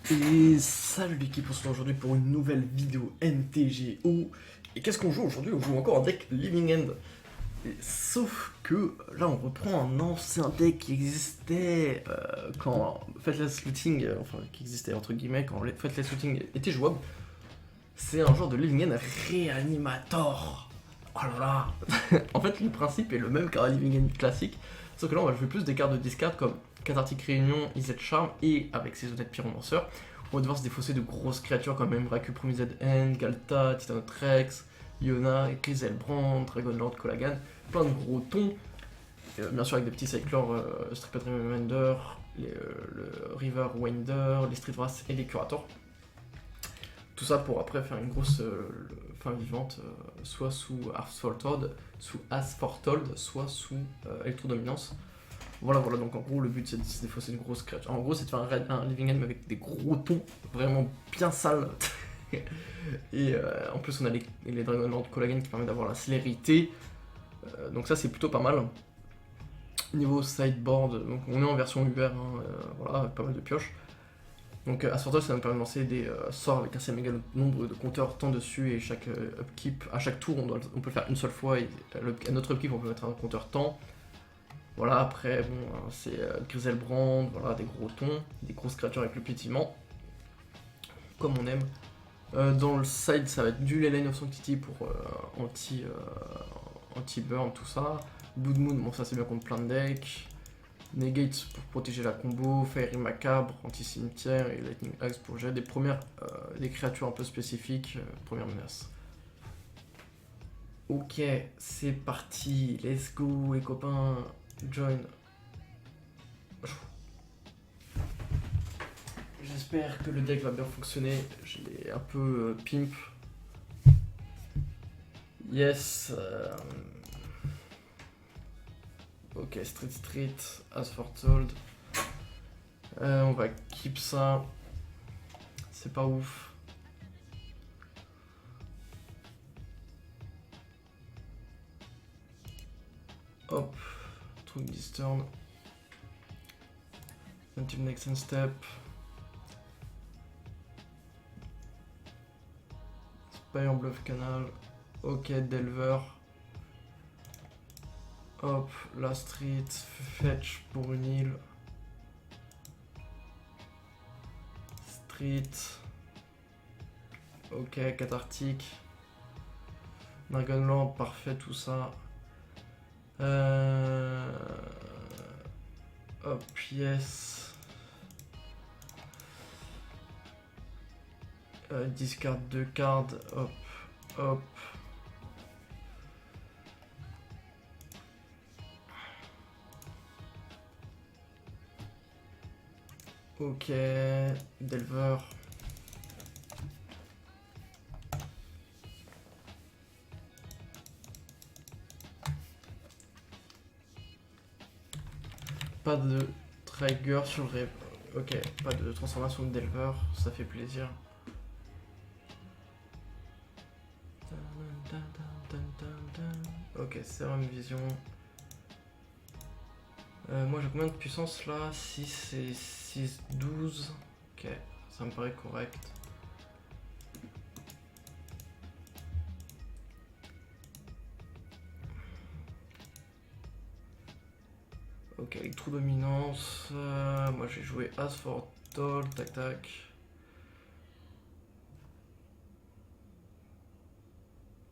Et salut l'équipe, on se retrouve aujourd'hui pour une nouvelle vidéo MTGO. Et qu'est-ce qu'on joue aujourd'hui? On joue encore un deck Living End. Sauf que là on reprend un ancien deck qui existait quand Faithless Looting, enfin qui existait entre guillemets quand Faithless Looting était jouable. C'est un genre de Living End Reanimator. Oh là là. En fait le principe est le même qu'un Living End classique. Sauf que là on va jouer plus des cartes de discard comme Cathartic Réunion, Izzet Charm et avec ses honnêtes pyromanceurs. On va devoir se défausser de grosses créatures comme Emrakul Promised End, Galta, Titanotrex, Iona, Griselbrand, Dragonlord, Colagan, plein de gros tons, bien sûr avec des petits cycleurs, Striped Remender, le River Winder, les Street Wrath et les Curators. Tout ça pour après faire une grosse fin vivante, soit sous Asphaltold, soit sous Electrodominance. Voilà, donc en gros le but c'est de se défausser une grosse créature. En gros c'est de faire un Living End avec des gros tons vraiment bien sales. Et en plus on a les Dragonlord Colagan qui permettent d'avoir la célérité. Donc ça c'est plutôt pas mal. Niveau sideboard, donc on est en version UR, voilà, avec pas mal de pioches. Donc Asphaltold ça nous permet de lancer des sorts avec un assez méga nombre de compteurs tant dessus, et chaque upkeep, à chaque tour on peut le faire une seule fois, et à notre upkeep on peut mettre un compteur temps. Voilà, après, bon, c'est Griselbrand, voilà, des gros tons, des grosses créatures avec le pétillement, comme on aime. Dans le side, ça va être du Leyline of Sanctity pour anti-burn, tout ça. Blood Moon, bon, ça c'est bien contre plein de decks. Negate pour protéger la combo, Fairy Macabre, anti-cimetière, et Lightning Axe pour gérer des créatures un peu spécifiques, première menace. Ok, c'est parti, let's go les copains, join. J'espère que le deck va bien fonctionner, je l'ai un peu pimp. Yes. Ok, Street, Asphaltold. On va keep ça. C'est pas ouf. Hop, truc Disturn. Until next step. Spire Bluff Canal. Ok, Delver. Hop, la street, fetch pour une île. Street. Ok, cathartique. Dragonlord, parfait tout ça. Hop, yes. Discard 2 cartes, hop, hop. Ok, Delver. Pas de trigger sur le rêve. Ok, pas de transformation de Delver, ça fait plaisir. Ok, Serum Vision. Moi j'ai combien de puissance là? 6 et 6, 12. Ok, ça me paraît correct. Ok, électro-dominance. Moi j'ai joué Asphaltold, tac tac.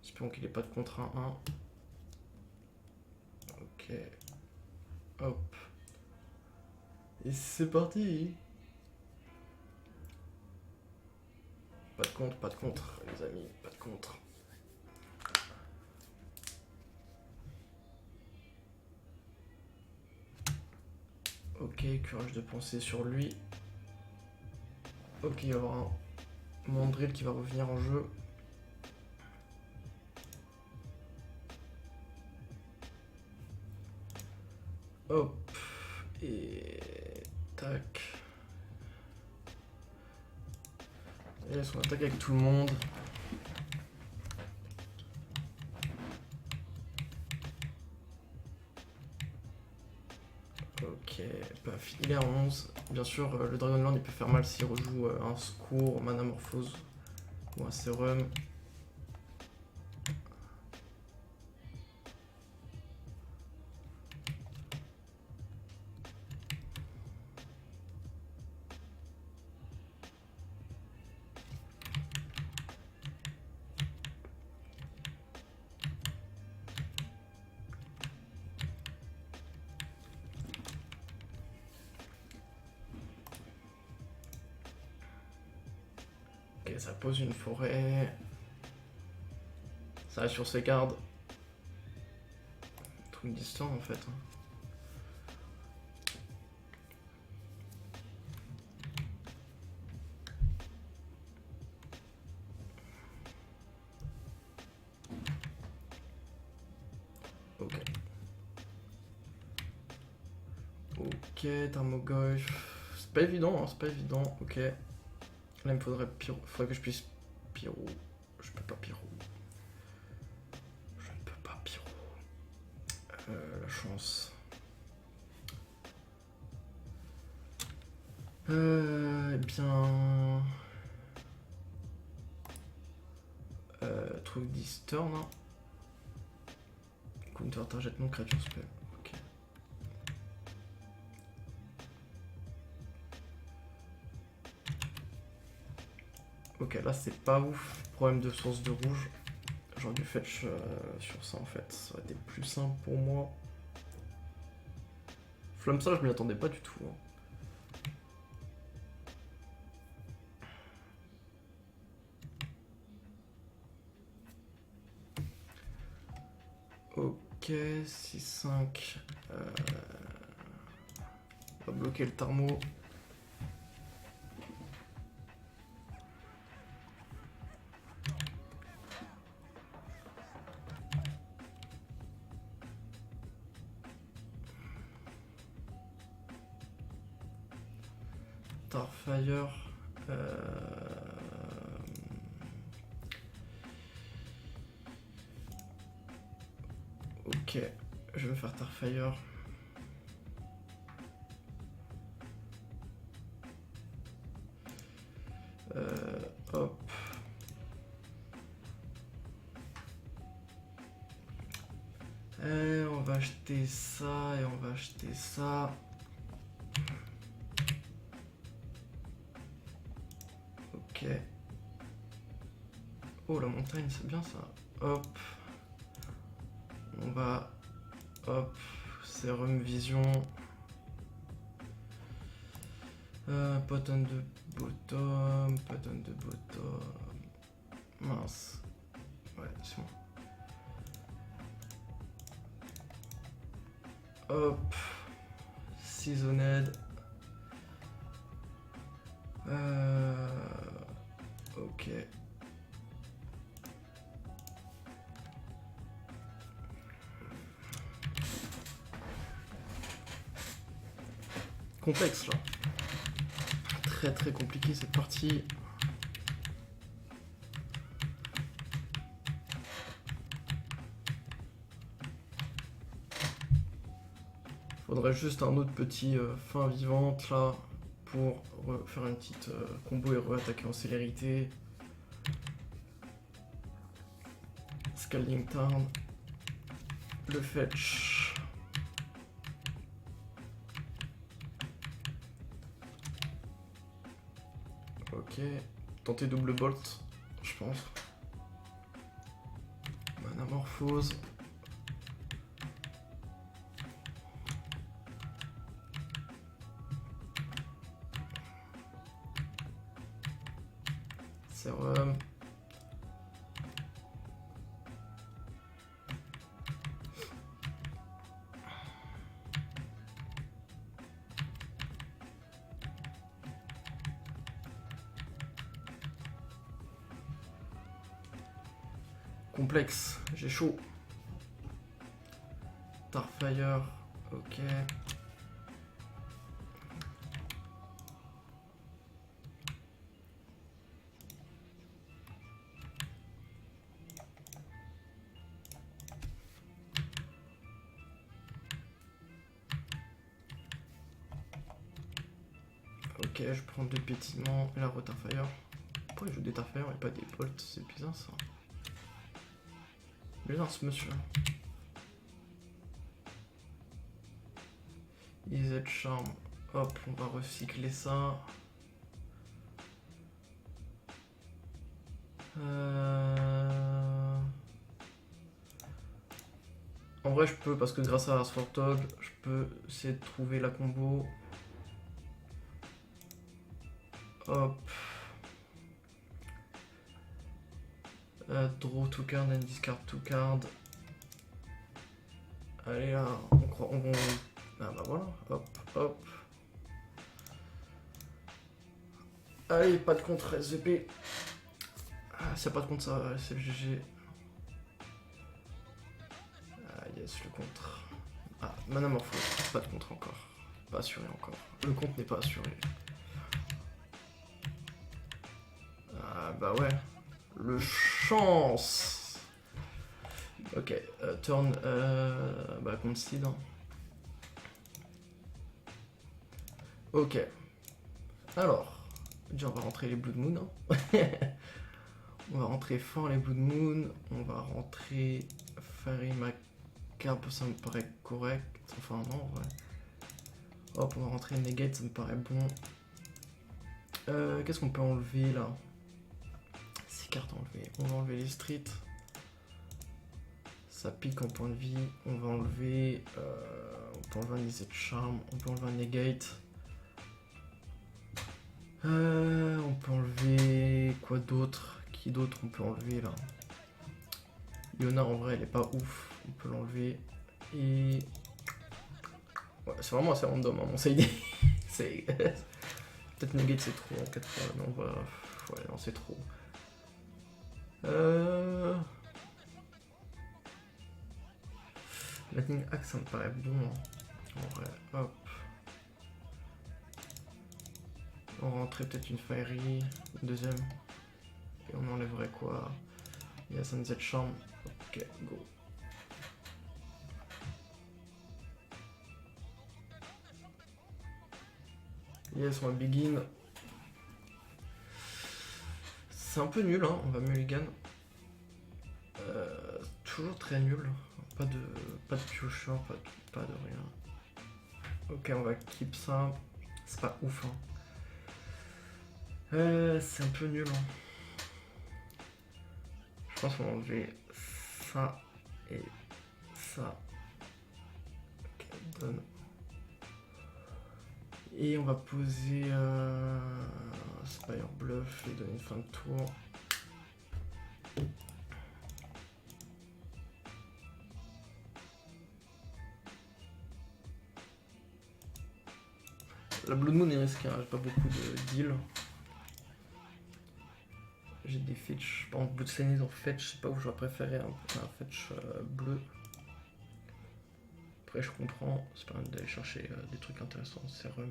Espérons qu'il n'ait pas de contre 1-1. Ok. Hop. Et c'est parti. Pas de contre, les amis, pas de contre. Ok, courage de penser sur lui. Ok, il va y avoir un Mandrill qui va revenir en jeu. Hop. Et tac. Et laisse on attaque avec tout le monde. Ok, pas Il est à 11. Bien sûr, le Dragonlord il peut faire mal s'il rejoue un secours, Manamorphose ou un sérum. Ok, ça pose une forêt. Ça reste sur ses gardes. Truc distant en fait. Ok. Ok, Tarmogoyf. C'est pas évident, hein, c'est pas évident. Ok. Là, il me faudrait Pyro. Faudrait que je puisse Pyro. Je peux pas Pyro. Je ne peux pas Pyro. La chance. Eh bien. Truc d'Eastern. Hein. Counter target non créature spell. Ok. Ok, là c'est pas ouf. Problème de source de rouge. J'aurais dû fetch sur ça en fait. Ça aurait été plus simple pour moi. Flamme ça, je m'y attendais pas du tout. Hein. Ok, 6-5. On va bloquer le Tarmo. Starfire. Ok, je vais faire Starfire. Hop. Et on va acheter ça et on va acheter ça. Ok. Oh la montagne c'est bien ça. Hop. On va. Hop. Sérum vision. Button de bottom. Button de bottom. Mince. Ouais, c'est bon. Hop. Seasoned. Ok. Complexe là. Très très compliqué cette partie. Faudrait juste un autre petit fin vivante là pour faire une petite combo et re-attaquer en célérité. Scalding Tarn. Le fetch. Ok. Tenter double bolt, je pense. Manamorphose. Sérum. Complexe, j'ai chaud. Starfire, ok. Ok, je prends 2 pétillements et la Rotarfire. Pourquoi il joue des Tarfire et pas des Bolt? C'est bizarre ça. Bizarre ce monsieur. Easy Charm. Hop, on va recycler ça. En vrai, je peux, parce que grâce à Swartog, je peux essayer de trouver la combo. Hop. Draw 2 cards and discard 2 cards. Allez là, ah bah voilà, hop, hop. Allez, pas de contre SVP. Ah, s'il n'y a pas de contre, ça, c'est le GG. Ah yes, le contre. Ah, Manamorphose, pas de contre encore. Pas assuré encore. Le compte n'est pas assuré. Ah bah ouais. Le chance. Ok, turn bah concede. Ok. Alors, déjà on va rentrer les Blood Moon. On va rentrer fort les Blood Moon. On va rentrer Fairy Macabre, ça me paraît correct. Enfin non, ouais. Hop, on va rentrer Negate, ça me paraît bon. Qu'est-ce qu'on peut enlever là? 6 cartes à enlever. On va enlever les streets. Ça pique en point de vie. On va enlever. On peut enlever un Easy Charm. On peut enlever un Negate. On peut enlever. Quoi d'autre? Qui d'autre on peut enlever là? Yona en vrai elle est pas ouf. On peut l'enlever. Et. Ouais, c'est vraiment assez random hein, mon side. C'est. Peut-être Negate c'est trop en 4 fois, mais on va. Ouais, non, c'est trop. Lightning Axe, ça me paraît bon. Hein. En vrai, hop. On rentrait peut-être une Fairy, une deuxième. Et on enlèverait quoi? Il y a Sunset Charm. Ok, go. Yes, on va begin. C'est un peu nul, hein, on va mulligan. Toujours très nul. Pas de piocheur, pas de rien. Ok, on va keep ça. C'est pas ouf. Hein. C'est un peu nul. Hein. Je pense qu'on va enlever ça et ça. Ok, donne. Et on va poser Spire Bluff et donner une fin de tour. La Blood Moon est risquée, hein, j'ai pas beaucoup de deals. J'ai des fetch, par exemple Blood Sunny en fetch, je sais pas où j'aurais préféré un fetch bleu. Après je comprends, c'est pas mal d'aller chercher des trucs intéressants, sérum.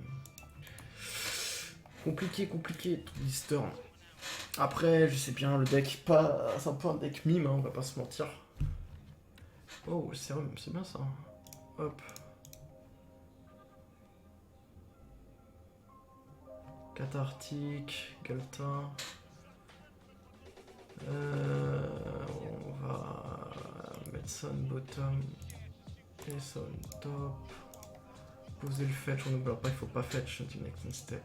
Compliqué, Twisturn. Après je sais bien, le deck, c'est un peu un deck mime, hein, on va pas se mentir. Oh, sérum, c'est bien ça. Hop. Cathartique, Galta. On va mettre ça en bottom et ça en top. Poser le fetch, on n'oublie pas, il faut pas fetch until next step.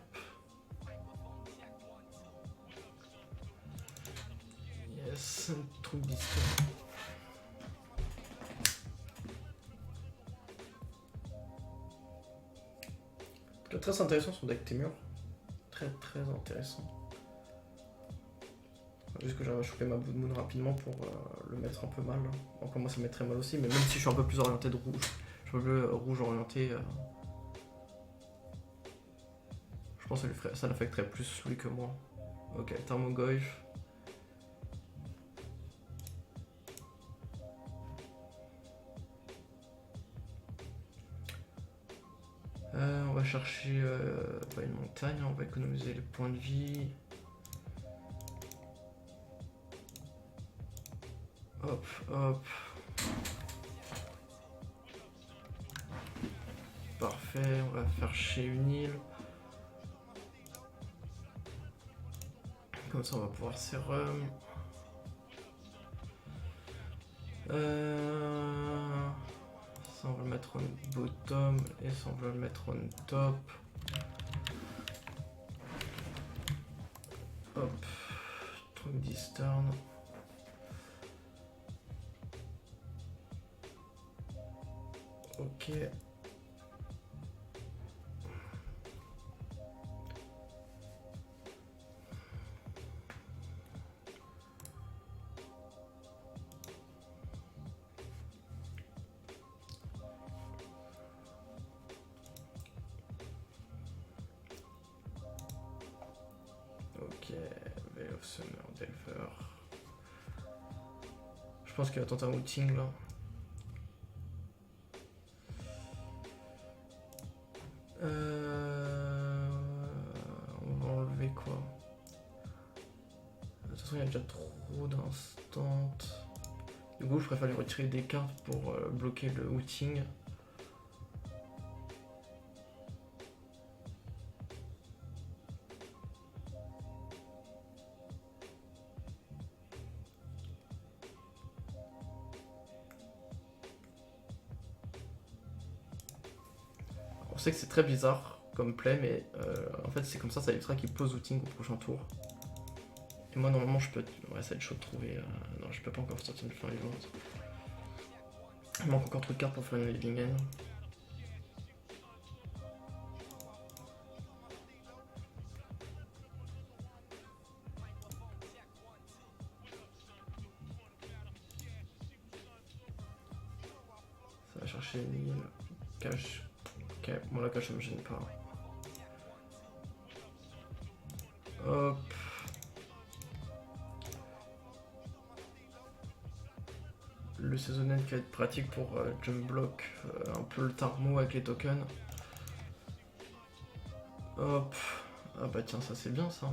Yes, un truc distant. Très intéressant son deck Témur. Très intéressant. Juste que j'arrive à choper ma Blood Moon rapidement pour le mettre un peu mal. Encore moi ça me mettrait mal aussi, mais même si je suis un peu plus orienté de rouge, je suis un peu rouge orienté. Je pense que ça l'affecterait plus lui que moi. Ok, Thermogoyf. On va chercher une montagne, on va économiser les points de vie. Hop, hop. Parfait, on va faire chez une île. Comme ça on va pouvoir sérum. Ça on va le mettre en bottom et ça on va le mettre en top. Hop, truc d'Eastern. Ok. Ok, Veil of Summer, Delver. Je pense qu'il va tenter un outing là. On va enlever quoi? De toute façon, il y a déjà trop d'instants. Du coup, je préfère lui retirer des cartes pour bloquer le outing. On sait que c'est très bizarre comme play, mais en fait, c'est comme ça évitera qu'il pose outing au prochain tour. Et moi, normalement, je peux. Ouais, ça va être chaud de trouver. Non, je peux pas encore sortir une fin vivante. Il manque encore trop de cartes pour faire une living end. Ça va chercher une île. Cache. Ok, bon, la cache, ça me gêne pas. Hop. Le saisonnel qui va être pratique pour jump block un peu le Tarmo avec les tokens. Hop. Ah bah tiens, ça c'est bien ça.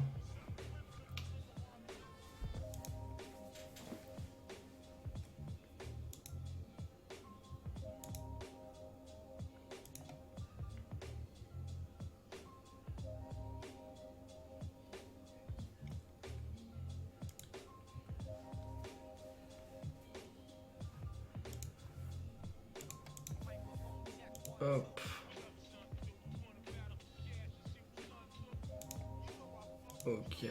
Hop. Ok.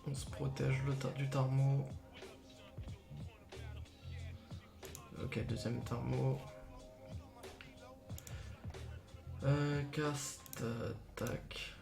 On se protège du Tarmo. Ok, deuxième Tarmo. Cast, tac.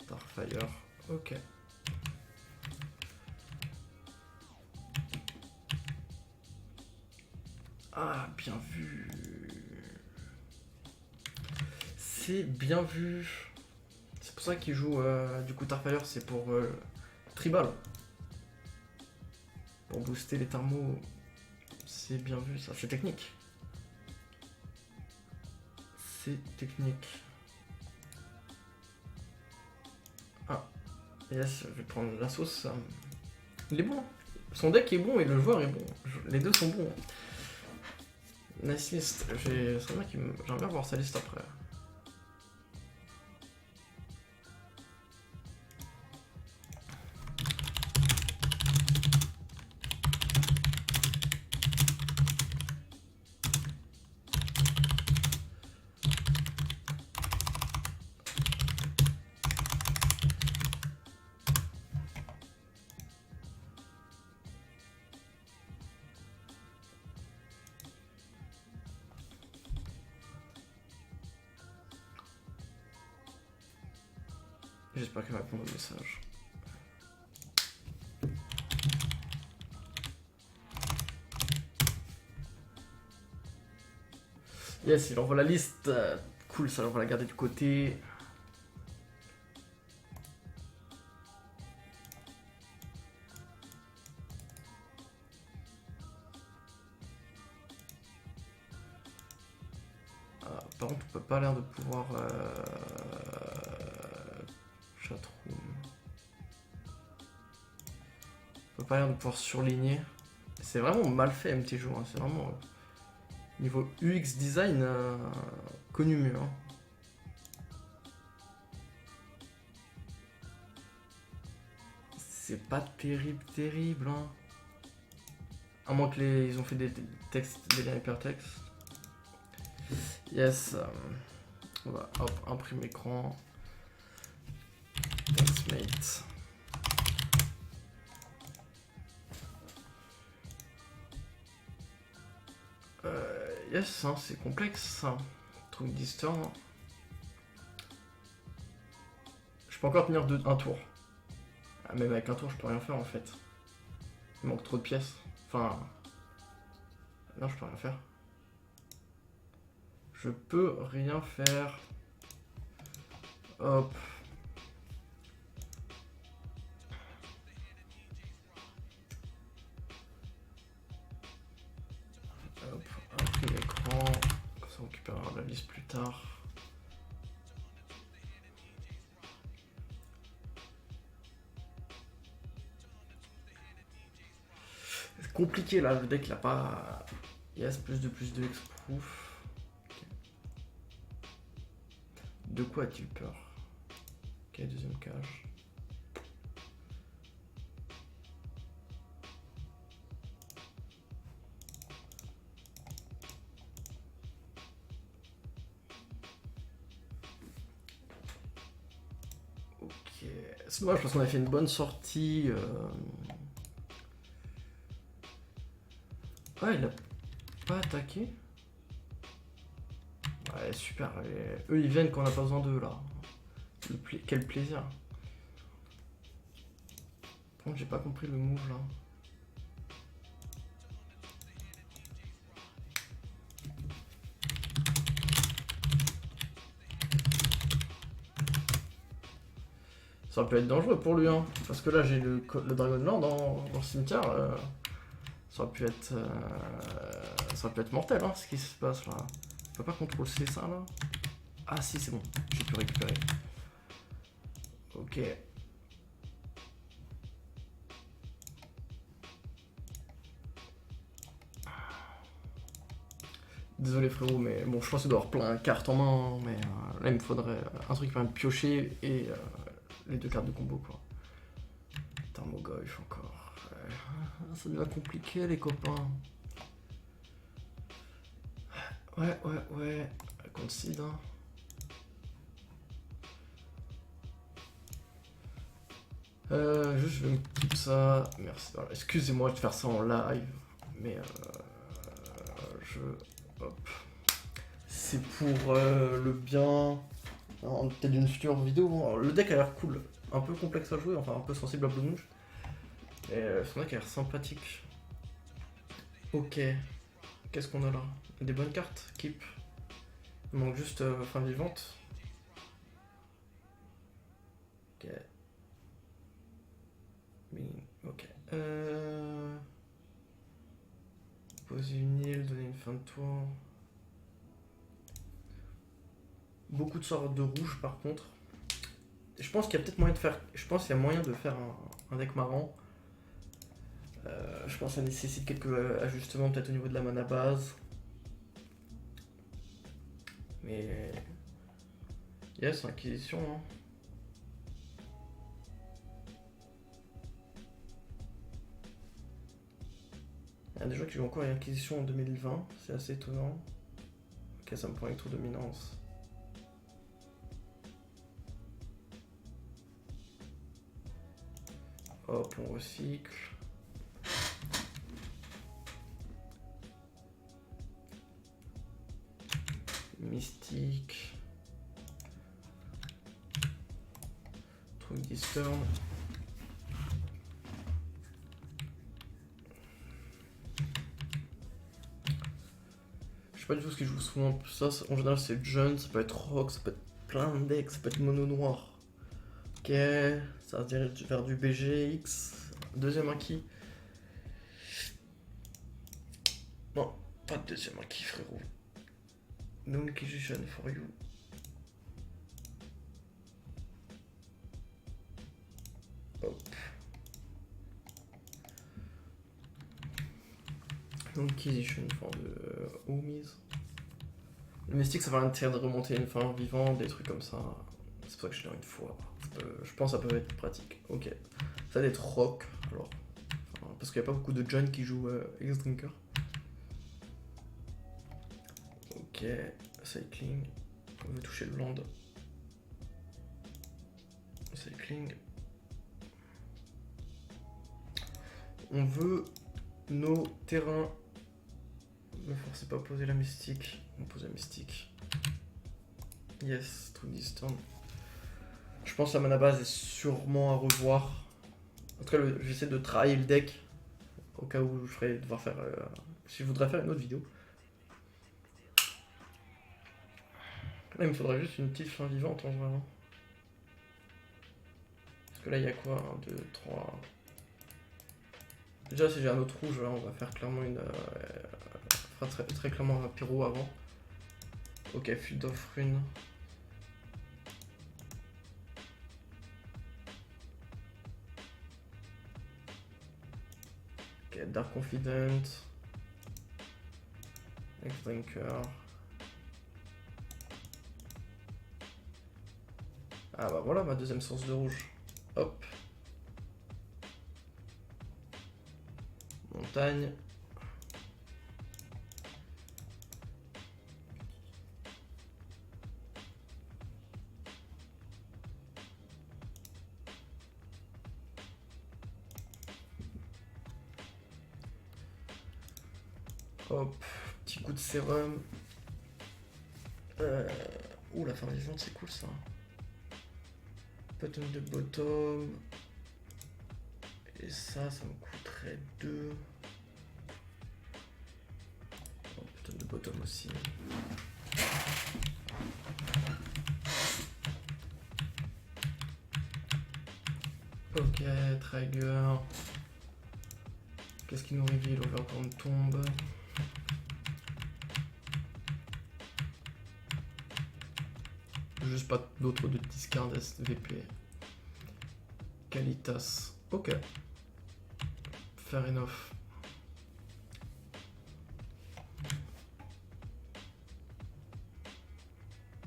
Starfire, ok. Ah, bien vu. C'est bien vu. C'est pour ça qu'il joue du coup Starfire, c'est pour tribal. Pour booster les thermos. C'est bien vu ça, c'est technique. C'est technique. Ah, yes, je vais prendre la sauce. Il est bon. Son deck est bon et le joueur est bon. Les deux sont bons. Nice list. J'aimerais bien voir sa liste après. J'espère qu'elle va répondre au message. Yes, il envoie la liste. Cool, ça, on va la garder du côté. Par contre, on peut pas l'air de pouvoir... Chatroom. On peut pas l'air de pouvoir surligner. C'est vraiment mal fait MTG, hein. C'est vraiment... niveau UX design, connu mieux. Hein. C'est pas terrible. Hein. À moins que ils ont fait des textes, des liens hypertextes. Yes. On va hop, imprimer écran. Textmate. Yes, hein, c'est complexe ça. Truc d'histoire. Je peux encore tenir un tour. Ah, même avec un tour, je peux rien faire en fait. Il manque trop de pièces. Enfin. Non, je peux rien faire. Je peux rien faire. Hop. Hop, imprime l'écran. Comme ça, on récupérera la liste plus tard. C'est compliqué là, le deck il a pas. Yes, plus de Hexproof. Okay. De quoi a-t-il peur? Ok, deuxième cage. Ok. C'est dommage parce qu'on a fait une bonne sortie. Ouais, il a pas attaqué. Ouais, super. Et eux, ils viennent quand on n'a pas besoin d'eux, là. Quel plaisir. Par contre, j'ai pas compris le move, là. Ça aurait pu être dangereux pour lui, hein. Parce que là, j'ai le Dragonlord dans le cimetière. Ça aurait pu être mortel, hein, ce qui se passe, là. On peut pas contrôler ça, là. Ah si, c'est bon, j'ai pu récupérer. Ok. Désolé frérot, mais bon, je pense qu'il doit avoir plein de cartes en main, mais là il me faudrait un truc qui permet de piocher et les deux cartes de combo, quoi. Tarmogoyf encore. Ça devient compliqué les copains. Ouais. Concede, hein. Juste je vais me keep ça. Merci. Excusez-moi de faire ça en live, mais hop. C'est pour le bien. Peut-être d'une future vidéo. Alors, le deck a l'air cool. Un peu complexe à jouer, enfin un peu sensible à Bloodmouche. Et son deck a l'air sympathique. Ok. Qu'est-ce qu'on a là? Des bonnes cartes. Keep. Il manque juste fin vivante. Ok. Ok. Poser une île, donner une fin de tour. Beaucoup de sorts de rouge par contre. Je pense qu'il y a peut-être moyen de faire. Je pense qu'il y a moyen de faire un deck marrant. Je pense que ça nécessite quelques ajustements peut-être au niveau de la mana base. Mais. Yes, Inquisition. Hein. Il y a des gens qui jouent encore à Inquisition en 2020, c'est assez étonnant. Ok, ça me prend électro-dominance. Hop, on recycle. Mystique. Truc Disturb. Je sais pas du tout ce qu'ils jouent souvent. Ça, en général, c'est John, ça peut être Rock, ça peut être plein de decks, ça peut être mono noir. Ok, ça va se dirige vers du BGX. Deuxième acquis. Non, pas de deuxième acquis, frérot. No inquisition for you. Hop. No inquisition for the homies. Le mystique, ça va l'intérêt de remonter une fin vivante, des trucs comme ça. C'est pour ça que je l'ai une fois. Je pense que ça peut être pratique. Ok. Ça va être rock, alors. Enfin, parce qu'il n'y a pas beaucoup de John qui jouent X-Drinker. Ok. Cycling. On veut toucher le land. Cycling. On veut nos terrains. Ne forcez pas à poser la mystique. On pose la mystique. Yes, truc distant. Je pense que la mana base est sûrement à revoir. En tout cas, j'essaie de travailler le deck. Au cas où je ferais devoir faire. Si je voudrais faire une autre vidéo. Là, il me faudrait juste une petite fin vivante en vrai. Parce que là, il y a quoi 1, 2, 3. Déjà, si j'ai un autre rouge, là, on va faire clairement une. On fera très clairement un pyro avant. Ok, Field of Rune. Ok, Dark Confident. X-Drinker. Ah bah voilà ma deuxième source de rouge. Hop. Montagne. Hop, petit coup de sérum. Ouh, la fin vivante, c'est cool ça. Button de bottom. Et ça me coûterait 2. Oh, button de bottom aussi. Ok, Trigger. Qu'est-ce qui nous reveal? Overground tombe. Juste pas d'autres de discard SVP. Kalitas. Ok. Fair enough.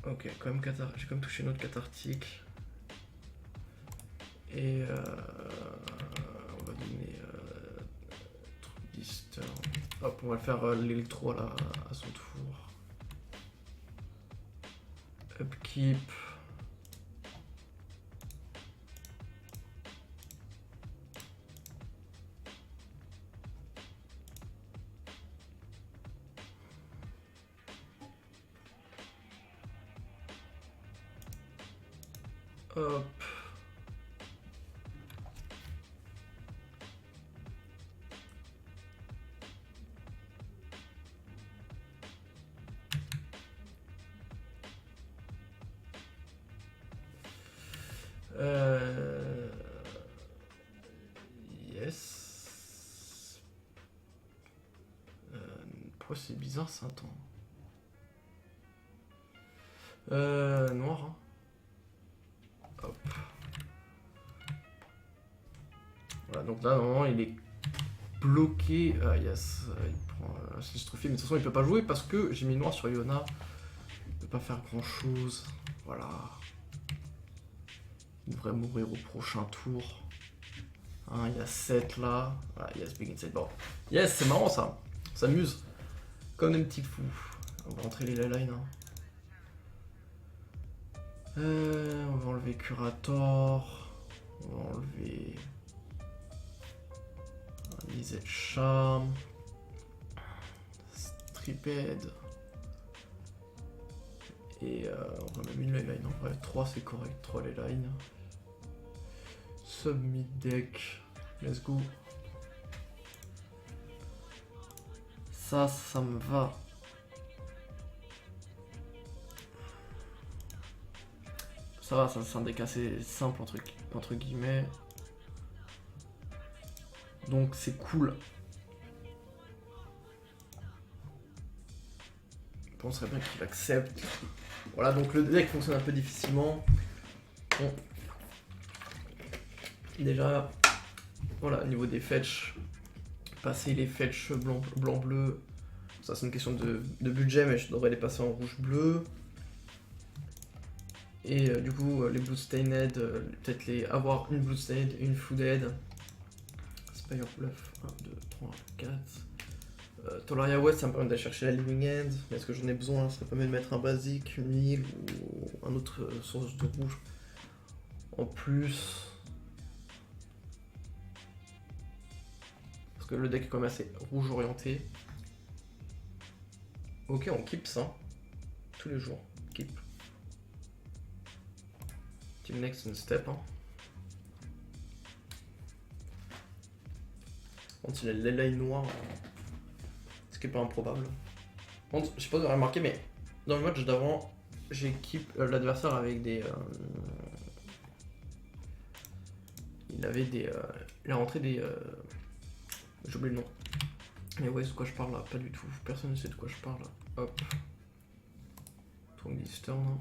Ok, quand même j'ai quand même touché une autre cathartique. Et on va donner truc disturb. Hop, on va faire l'électro à son tour. Upkeep. Hop. Yes. Pourquoi c'est bizarre ça? Attends. Noir. Hein. Hop. Voilà, donc là, normalement, il est bloqué. Ah, yes. Il prend Sinistrophy, mais de toute façon, il peut pas jouer parce que j'ai mis noir sur Iona. Il peut pas faire grand chose. Voilà. Il devrait mourir au prochain tour. Hein, il y a 7 là. Voilà, yes, big inside board. Yes, c'est marrant ça. On s'amuse. Comme des petits fous. On va rentrer les lines. Hein. On va enlever Curator. On va enlever Lisette Charm. Striped. Et on va même une line. En vrai, 3 c'est correct. 3 les lines. Sub mid deck. Let's go. Ça me va. Ça va, c'est un deck assez simple entre guillemets. Donc c'est cool. penserais bien qu'il accepte. Voilà, donc le deck fonctionne un peu difficilement. Bon. Déjà, voilà, au niveau des fetch, passer les fetch blanc-bleu, ça c'est une question de budget, mais je devrais les passer en rouge-bleu. Et du coup, les Bloodstained, peut-être avoir une Bloodstained et une Flooded. Spire Bluff, 1, 2, 3, 4. Tolaria West, ça me permet d'aller chercher la Living End, mais est-ce que j'en ai besoin? Ça permet de mettre un basique, une île ou un autre source de rouge. En plus, parce que le deck est quand même assez rouge orienté. Ok, on keep ça. Tous les jours, keep. Team next step. Hein. Quand il a les lines noires, ce qui est pas improbable. Je sais pas si vous avez remarqué, mais dans le match d'avant, j'ai keep l'adversaire avec des. Il avait des. Il a rentré des. J'ai oublié le nom. Mais ouais, c'est de quoi je parle là? Pas du tout. Personne ne sait de quoi je parle là. Hop. Eastern.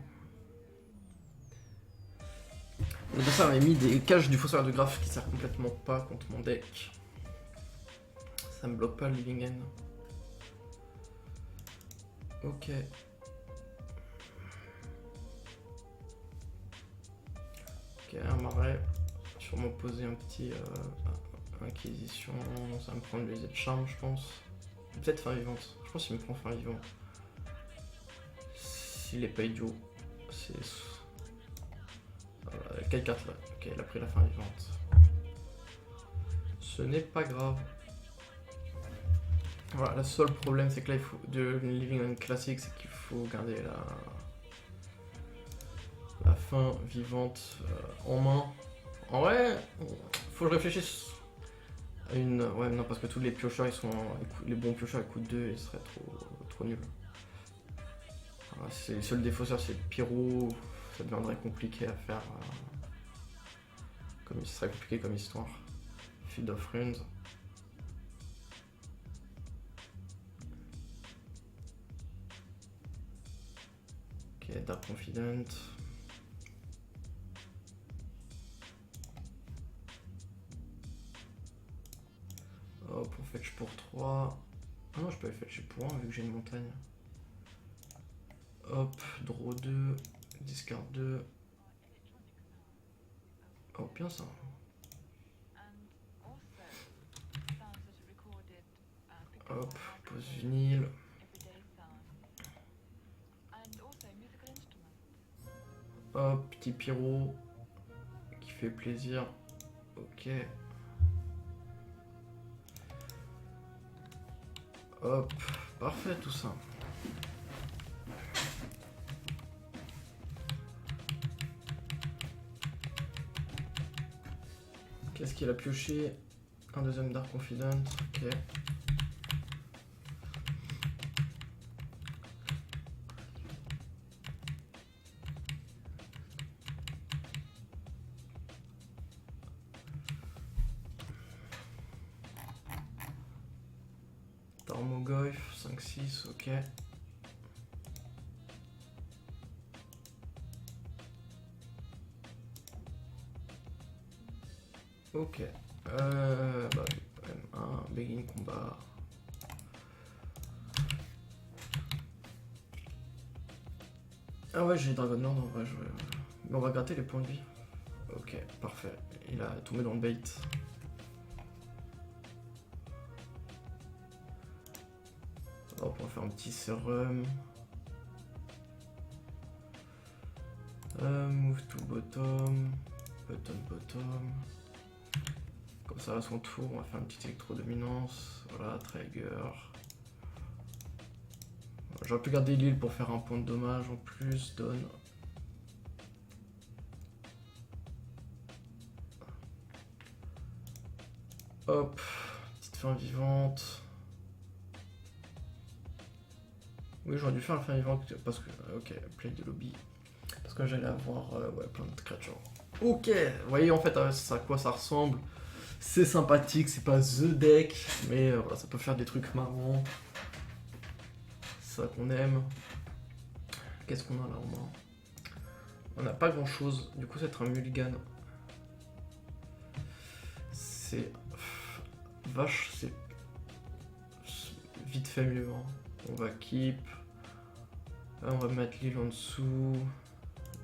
L'adversaire avait mis des caches du faussaire de graphe qui sert complètement pas contre mon deck. Ça me bloque pas le Living End. Ok. Ok, un marais. Sûrement poser un petit Inquisition. Ça va me prendre les de charme, je pense. Peut-être fin vivante. Je pense qu'il me prend fin vivant. S'il est pas idiot. C'est. Quelle carte là? Ok, il a pris la fin vivante. Ce n'est pas grave. Voilà, le seul problème c'est que là il faut de Living End classique, c'est qu'il faut garder la fin vivante en main. En vrai, faut que je réfléchisse à une. Ouais, non, parce que tous les piocheurs ils sont. Les bons piocheurs ils coûtent 2 et ce serait trop nul. Voilà, le seul défausseur c'est Pyro, ça deviendrait compliqué à faire. Comme ce serait compliqué comme histoire. Field of Runes. Ok, Dark Confident. Hop, on fetch pour 3. Ah non, je peux fetcher pour 1 vu que j'ai une montagne. Hop, draw 2, discard 2. Oh, bien ça. Hop, pose une île. Hop, petit pyro qui fait plaisir. Ok. Hop, parfait tout ça. Qu'est-ce qu'il a pioché? Un deuxième Dark Confident, ok. Tarmogoyf, 5-6, ok. Ok. Bah, M1, begin combat. Ah ouais, j'ai Dragonlord en vrai, mais on va gratter les points de vie. Ok, parfait. Il a tombé dans le bait. Hop, on va faire un petit sérum. Move to bottom. Bottom. Comme ça à son tour, on va faire une petite électro-dominance. Voilà, trigger. J'aurais pu garder l'île pour faire un point de dommage en plus, donne. Hop, petite fin vivante. Oui, j'aurais dû faire la fin vivante parce que. Ok, play de lobby. Parce que j'allais avoir ouais, plein de créatures. Ok, vous voyez en fait à quoi ça ressemble. C'est sympathique, c'est pas the deck, mais voilà, ça peut faire des trucs marrants. ça qu'on aime. Qu'est-ce qu'on a là en main? On n'a pas grand chose, du coup ça va être un mulligan. C'est... Vache, c'est vite fait mieux. Hein. On va keep. Là, on va mettre l'île en dessous.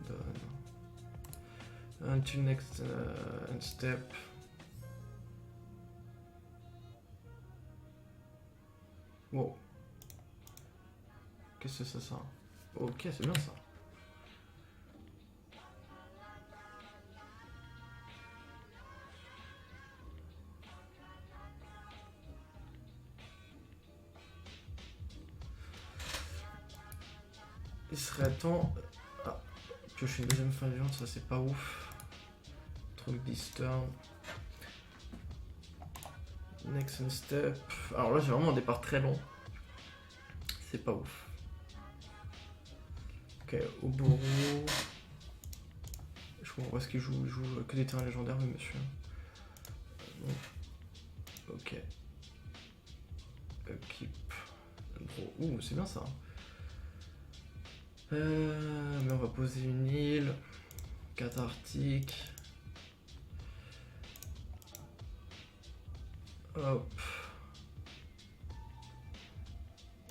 Done. Until next step. Wow. Qu'est-ce que c'est ça? Ok, c'est bien ça. Il serait temps... Ah, piocher une deuxième fin de viande, ça c'est pas ouf. Truc disturb. Next step. Alors là j'ai vraiment un départ très long. C'est pas ouf. Ok, Oboro. Je comprends pas ce qu'il joue. Il joue que des terrains légendaires, oui, monsieur. Non. Ok. Keep. Gros. Ouh, c'est bien ça. Mais on va poser une île. Cathartique. Hop.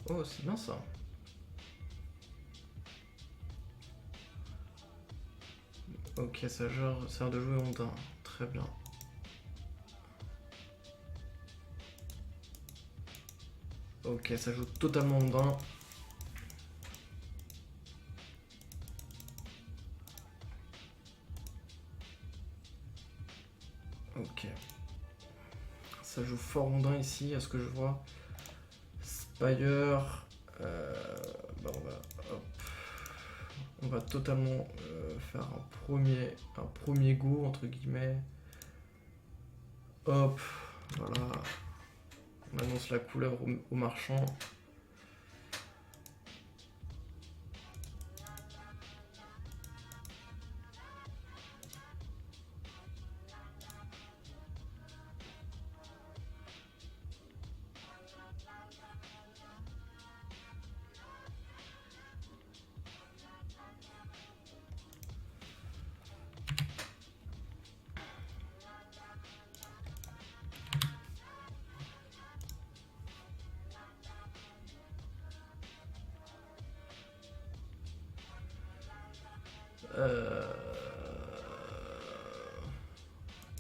Oh, c'est bien ça. Ok, ça sert de jouer ondin. Très bien. Ok, ça joue totalement ondin. Ok. Ça joue fort ondin ici, à ce que je vois. Spire. Bah on va totalement faire un premier go, entre guillemets. Hop, voilà. On annonce la couleur au marchand.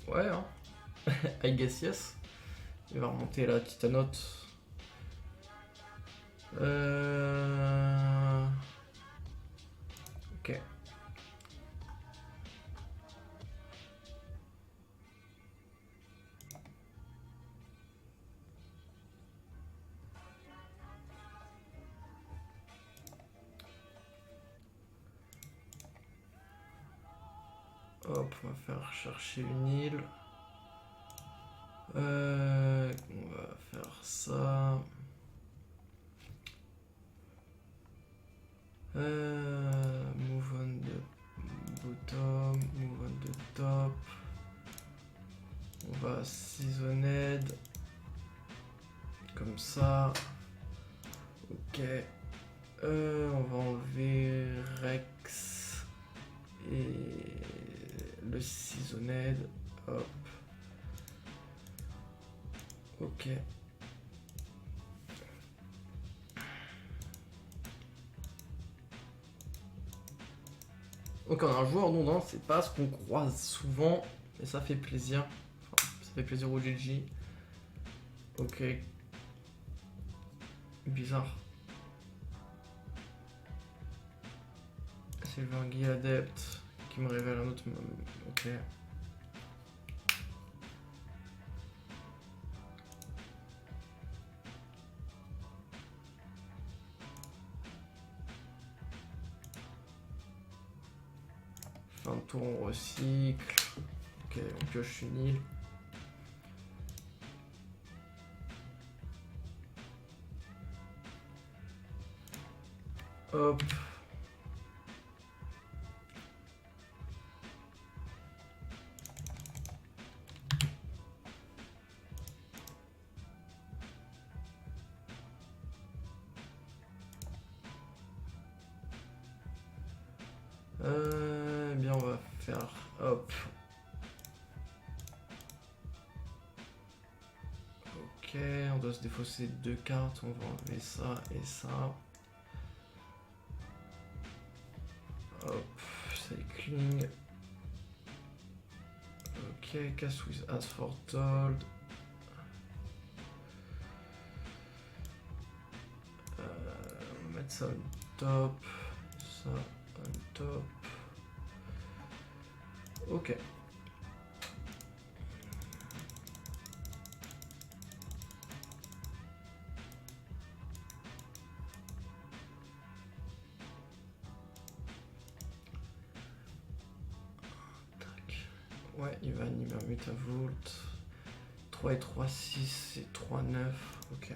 Ouais, hein. I guess yes. Il va remonter la titanote. Ok. Hop, on va faire chercher une île. On va faire ça. Move on the bottom, move on the top. On va seasoned. Comme ça. Ok. On va enlever Rex. Et le seasoned. Hop. Ok. Donc on a un joueur ondin, c'est pas ce qu'on croise souvent, mais ça fait plaisir. Enfin, ça fait plaisir au GG. Ok. Bizarre. Silverguy Adept qui me révèle un autre. Ok. Fin de tour, on recycle. Ok, on pioche une île. Hop. Eh bien, on va faire... Hop. Ok, on doit se défausser 2 cartes. On va enlever ça et ça. Hop, cycling. Ok, cast with as foretold. On va mettre ça on top. Ça on top. Ok. Ouais, il va animer un Mutavolt. 3 et 3, 6 et 3, 9. Ok.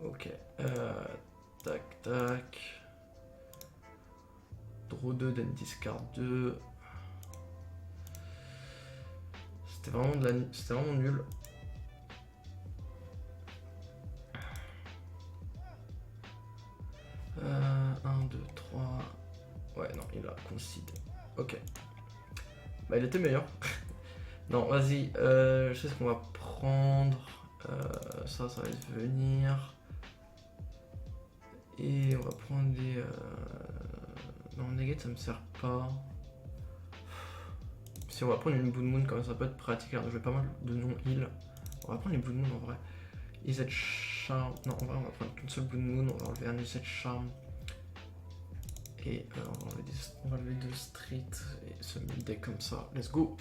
Ok. Tac, tac. Draw 2, then discard 2. C'était vraiment nul. Euh, 1, 2, 3. Ouais, non, il a concede. Ok. Bah, il était meilleur. Non, vas-y. Je sais ce qu'on va prendre. Ça va venir. Et on va prendre des... Non, negate, ça me sert pas. Si on va prendre une Blood Moon, quand même, ça peut être pratique. Alors, je vais pas mal de non-heal. On va prendre les Blood Moon en vrai. Izzet Charm. Non, en vrai, on va prendre qu'une seule Blood Moon. On va enlever un Izzet Charm. Et on va enlever 2 Street. Et se mettre deck comme ça. Let's go!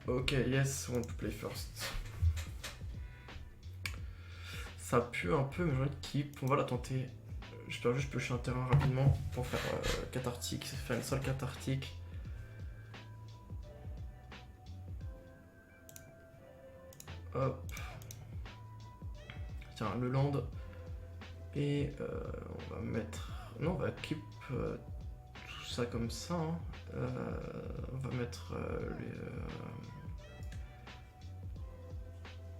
Ok, yes, want to play first. Ça pue un peu, mais j'ai envie de keep. On va la tenter. J'espère juste piocher un terrain rapidement pour faire cathartique. Faire une seule cathartique. Hop. Tiens, le land. Et on va mettre... Non, on va keep tout ça comme ça. Hein. On va mettre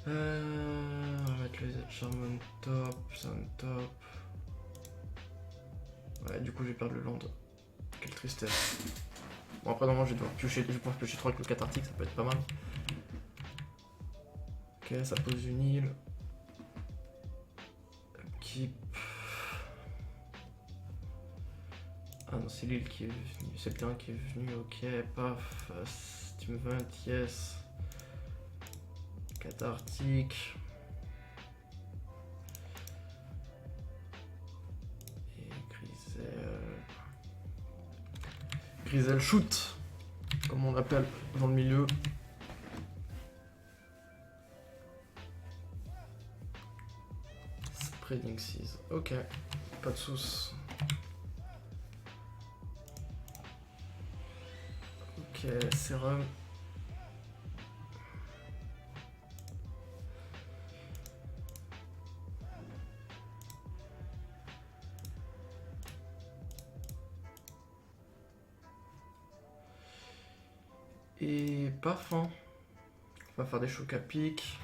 on va mettre les Charm on top, ça on top. Ouais, du coup, je vais perdre le land. Quelle tristesse. Bon, après, normalement, je vais devoir piocher 3 avec le cathartique, ça peut être pas mal. Ok, ça pose une île. Keep. Ah non, c'est l'île qui est venue. C'est le terrain qui est venu. Ok, paf. Steam Vent, yes. Cathartique. Et Grisel. Grisel shoot, comme on l'appelle dans le milieu. Spreading Seas. Ok, pas de sauce. Ok, sérum. Et paf, hein. On va faire des chocs à pic.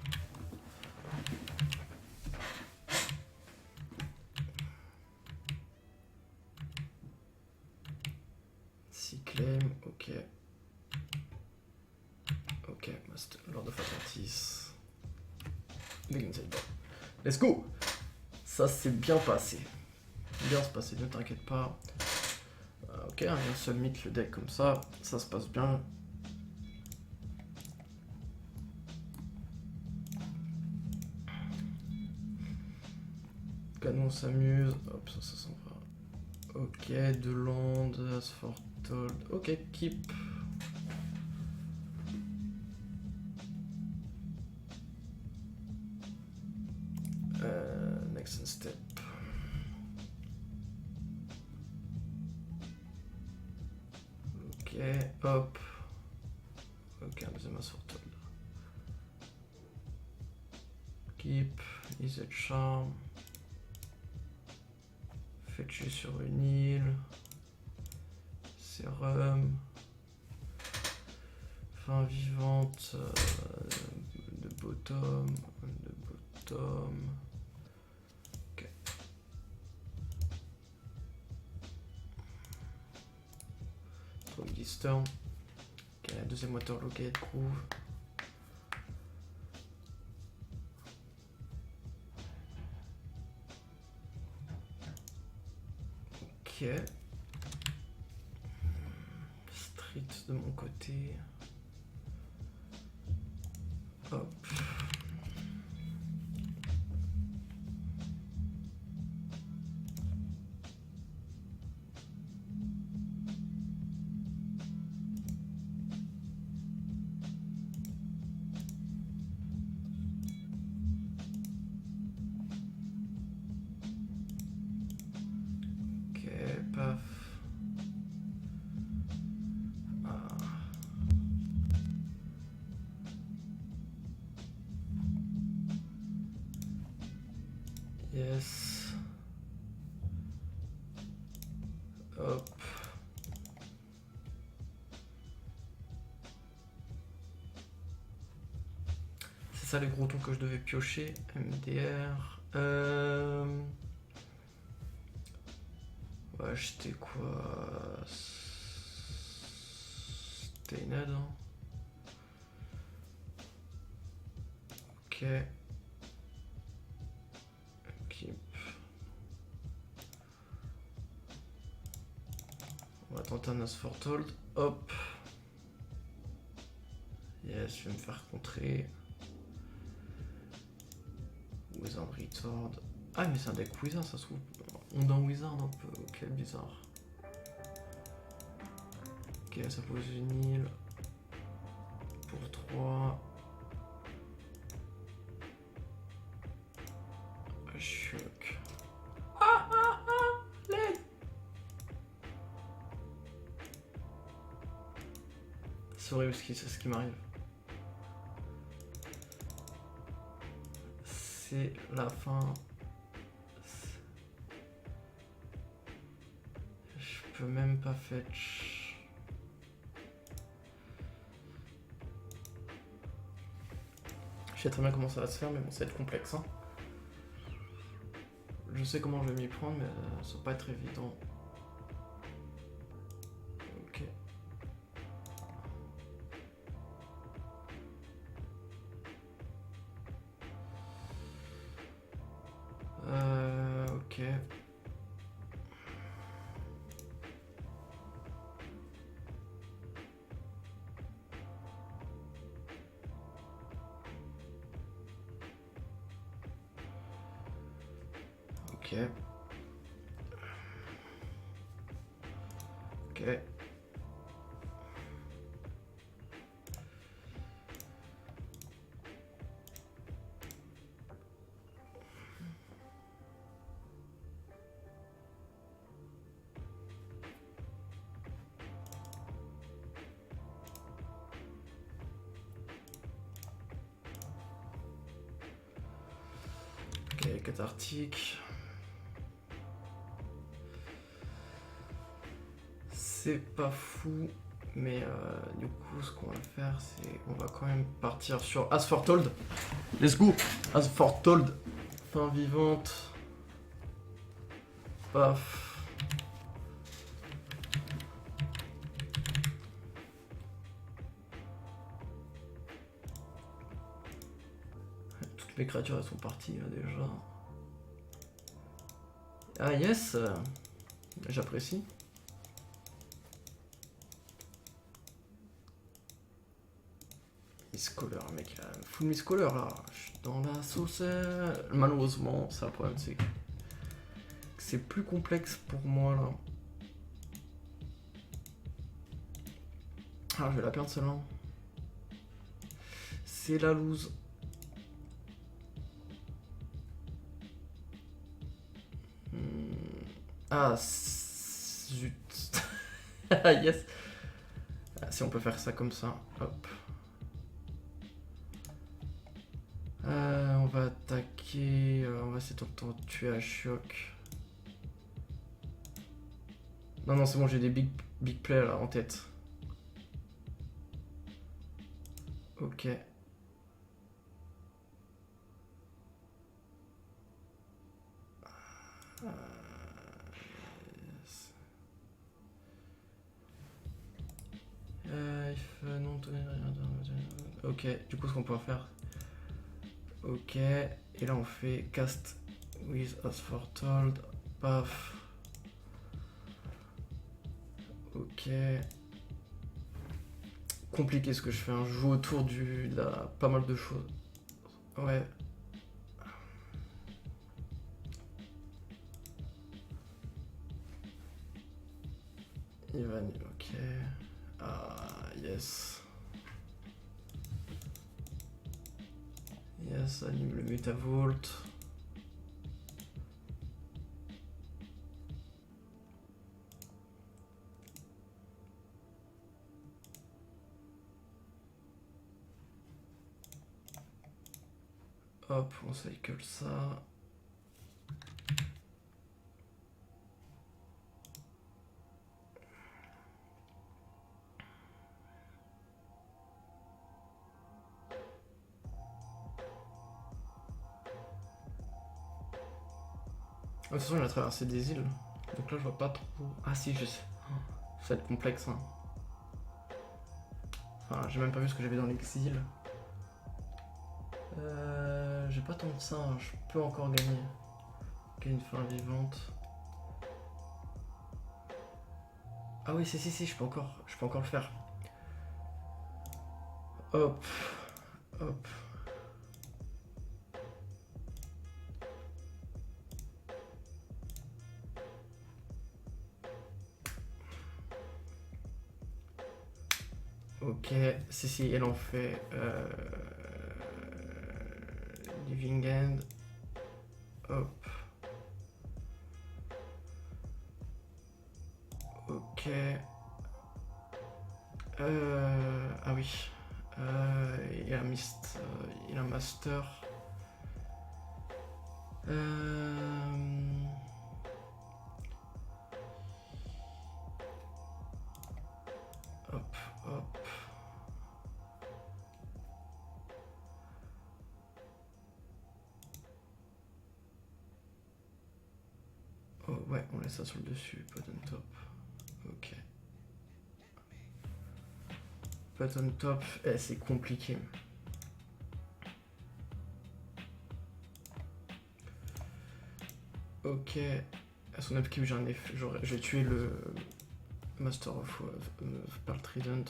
Claim, ok. Ok, Lord of Atlantis. Big Inside Ball. Let's go! Ça s'est bien passé. Bien se passer, ne t'inquiète pas. Ok, un seul mythe le deck comme ça se passe bien. Canon s'amuse. Hop, ça s'en va. Ok, de land, Asfortold. Ok, keep. Next step. Ok, hop. deuxième assortable. Keep, Easy Charm. Fait tuer sur une île. Sérum. Fin vivante. De bottom. De bottom. Ok. Stroke Eastern. Ok, deuxième Waterloo Gate Groove. Ok. Street de mon côté. Hop. Ok, paf. Yes. Hop. C'est ça les gros tons que je devais piocher. MDR. Ouais, j'étais quoi? Stained, hein. Ok. Keep. On va tenter un Asfortold. Hop. Yes, je vais me faire contrer. Wizard Retard. Ah, mais c'est un deck Wizard, ça se trouve. On est en Wizard un peu. Ok, bizarre. Ok, ça pose une île. Pour 3. Choc. C'est horrible c'est ce qui m'arrive. C'est la fin. Je peux même pas fetch. Je sais très bien comment ça va se faire, mais bon, ça va être complexe. Hein. Je sais comment je vais m'y prendre, mais ça va pas être évident. Ok. Ok. Ok. Ok. Ok, cathartique. C'est pas fou, mais du coup, ce qu'on va faire, c'est on va quand même partir sur Asfortold. Let's go, Asfortold. Fin vivante. Paf. Toutes mes créatures elles sont parties là déjà. Ah yes, j'apprécie. Miscaller, mec, full Miscaller là. Je suis dans la sauce. Malheureusement, ça le problème, c'est que c'est plus complexe pour moi là. Ah, je vais la perdre celle-là. C'est la loose. Ah, zut. Yes. Si on peut faire ça comme ça, hop. On va attaquer. On va essayer de tuer à choc. Non, non, c'est bon, j'ai des big plays là en tête. Ok. Ok, du coup, ce qu'on peut faire. Ok, et là on fait cast with as foretold. Paf. Ok. Compliqué ce que je fais, hein. Je joue autour de pas mal de choses. Ouais. Ivan, ok. Ah, yes. Yes, anime le Metavolt. Hop, on cycle ça. De toute façon, il a traversé des îles. Donc là, je vois pas trop. Ah, si, je sais. Ça va être complexe. Hein. Enfin, j'ai même pas vu ce que j'avais dans l'exil. J'ai pas tant de ça. Hein. Je peux encore gagner. Ok, une fin vivante. Ah oui, si, je peux encore le faire. Hop. Hop. Ok, si, elle en fait Living End. Hop. Ok. Ah oui. Il a il a Master. Hop, hop. Oh ouais, on laisse ça sur le dessus, button top. Ok. Button top, c'est compliqué. Ok. À son upkeep, j'ai tué le Master of Pearl Trident.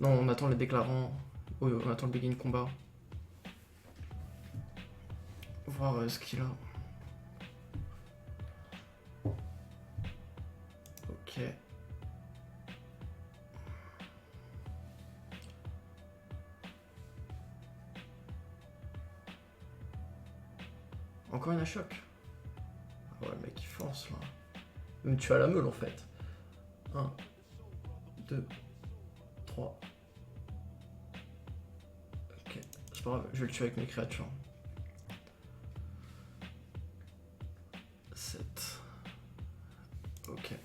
Non, on attend les déclarants. Oui, on attend le begin combat. Voir ce qu'il a. Ok. Encore une à choc. Ah ouais, le mec il fonce là. Même tu as la meule en fait. 1, 2, 3. Ok, c'est pas grave, je vais le tuer avec mes créatures. 7. Ok.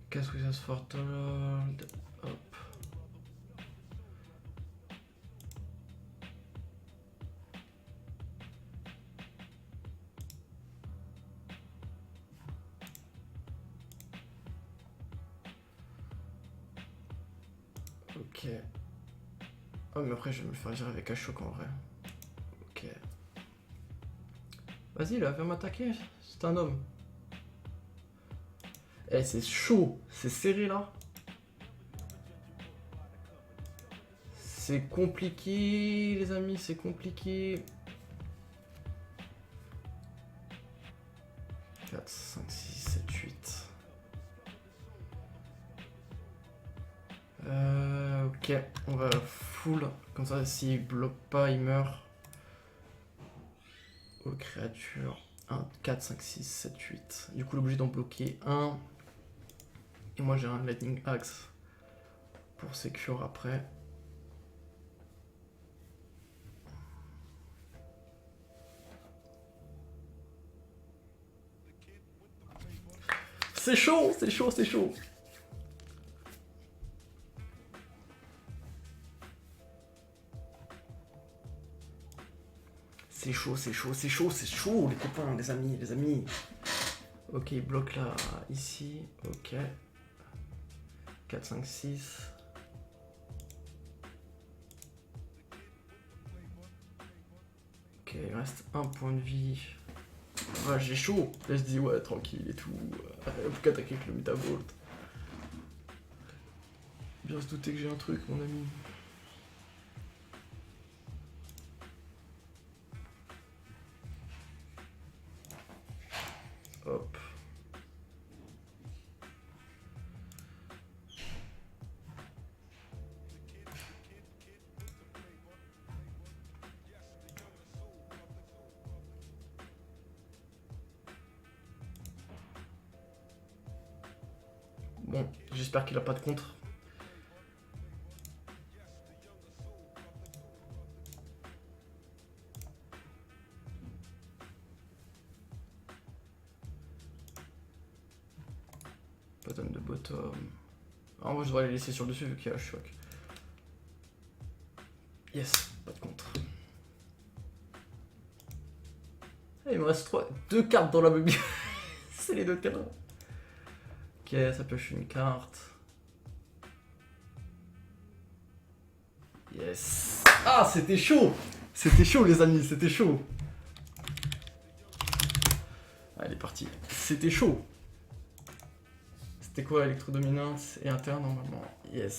Cast with us for told. Hop. Ok. Oh mais après je vais me le faire virer avec Ashok en vrai. Ok. Vas-y là, viens m'attaquer, c'est un homme. Eh c'est chaud, c'est serré là. C'est compliqué les amis, c'est compliqué. 4, 5, 6, 7, 8. Ok, on va full. Comme ça, s'il bloque pas, il meurt. Aux créatures. 1, 4, 5, 6, 7, 8. Du coup, l'objet d'en bloquer un. Et moi, j'ai un Lightning Axe. pour secure après. C'est chaud, c'est chaud, c'est chaud. C'est chaud, c'est chaud, c'est chaud, c'est chaud, les copains, les amis, les amis. Ok, il bloque là, ici, ok. 4, 5, 6. Ok, il reste un point de vie. Ouais, j'ai chaud. Là, je dis, ouais, tranquille et tout. Pourquoi attaquer avec le Metavolt? Bien se douter que j'ai un truc, mon ami. Hop. Bon, j'espère qu'il a pas de contre. Bottom de bottom. Ah, moi je devrais les laisser sur le dessus vu qu'il y a un choc. Yes, pas de contre. Ah, il me reste 2 cartes dans la bibliothèque. C'est les 2 cartes. Ok, ça pioche une carte. Yes. Ah, c'était chaud. C'était chaud les amis, c'était chaud. Allez, parti. C'était chaud. C'était quoi, électrodominante et interne normalement? Yes.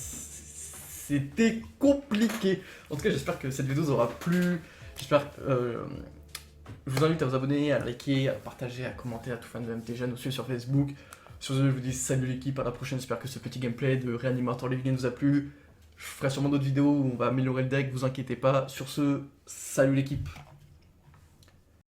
C'était compliqué. En tout cas, j'espère que cette vidéo vous aura plu. J'espère. Je vous invite à vous abonner, à liker, à partager, à commenter, à tout fan de MTG, à nous suivre sur Facebook. Sur ce, je vous dis salut l'équipe, à la prochaine. J'espère que ce petit gameplay de réanimateur Living vous a plu. Je ferai sûrement d'autres vidéos où on va améliorer le deck, vous inquiétez pas. Sur ce, salut l'équipe.